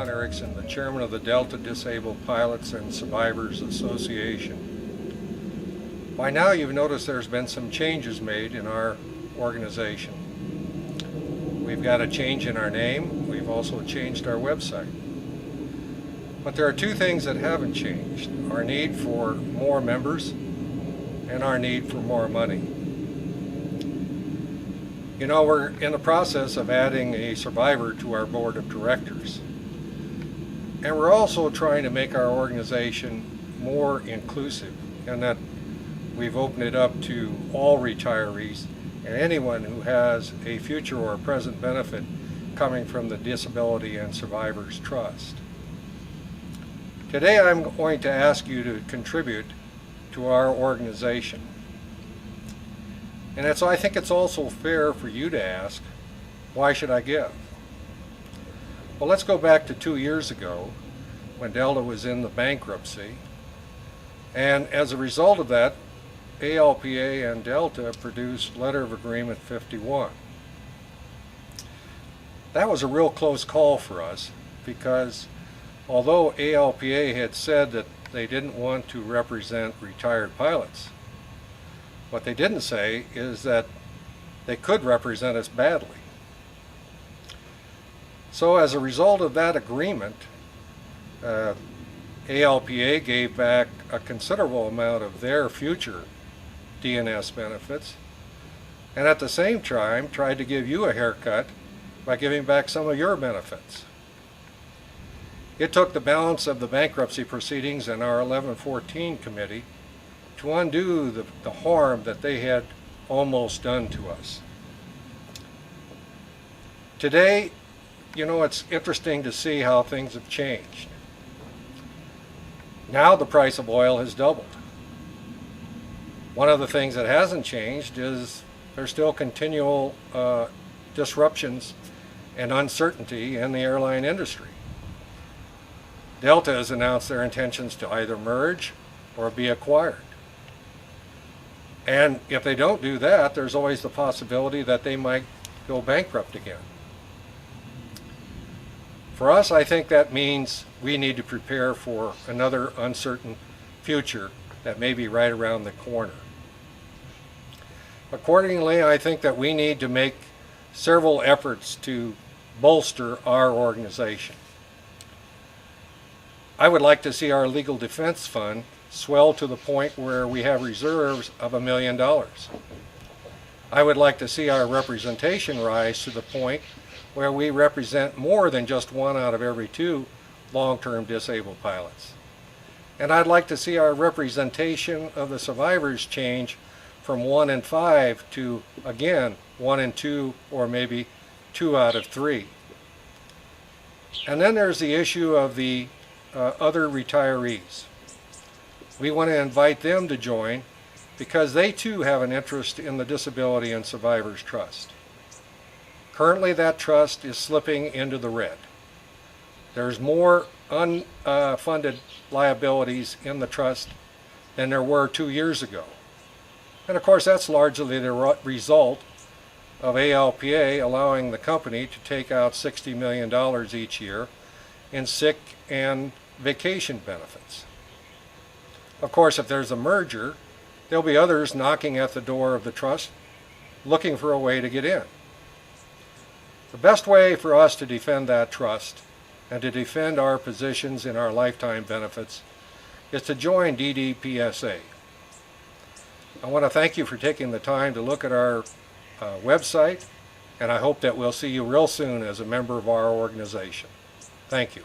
John Erickson, the chairman of the Delta Disabled Pilots and Survivors Association. By now you've noticed there's been some changes made in our organization. We've got a change in our name. We've also changed our website. But there are two things that haven't changed: our need for more members and our need for more money. You know, we're in the process of adding a survivor to our board of directors. And we're also trying to make our organization more inclusive, in that we've opened it up to all retirees and anyone who has a future or present benefit coming from the Disability and Survivors Trust. Today I'm going to ask you to contribute to our organization. And I think it's also fair for you to ask, why should I give? Well, let's go back to 2 years ago when Delta was in the bankruptcy. And as a result of that, ALPA and Delta produced Letter of Agreement 51. That was a real close call for us, because although ALPA had said that they didn't want to represent retired pilots, what they didn't say is that they could represent us badly. So as a result of that agreement, ALPA gave back a considerable amount of their future DNS benefits, and at the same time tried to give you a haircut by giving back some of your benefits. It took the balance of the bankruptcy proceedings and our 1114 committee to undo the harm that they had almost done to us. Today, you know, it's interesting to see how things have changed. Now the price of oil has doubled. One of the things that hasn't changed is there's still continual disruptions and uncertainty in the airline industry. Delta has announced their intentions to either merge or be acquired. And if they don't do that, there's always the possibility that they might go bankrupt again. For us, I think that means we need to prepare for another uncertain future that may be right around the corner. Accordingly, I think that we need to make several efforts to bolster our organization. I would like to see our legal defense fund swell to the point where we have reserves of $1 million. I would like to see our representation rise to the point where we represent more than just 1 out of every 2 long-term disabled pilots. And I'd like to see our representation of the survivors change from 1 in 5 to, again, 1 in 2, or maybe 2 out of 3. And then there's the issue of the other retirees. We want to invite them to join because they too have an interest in the Disability and Survivors Trust. Currently that trust is slipping into the red. There's more unfunded liabilities in the trust than there were 2 years ago. And of course that's largely the result of ALPA allowing the company to take out $60 million each year in sick and vacation benefits. Of course, if there's a merger, there'll be others knocking at the door of the trust looking for a way to get in. The best way for us to defend that trust and to defend our positions in our lifetime benefits is to join DDPSA. I want to thank you for taking the time to look at our website, and I hope that we'll see you real soon as a member of our organization. Thank you.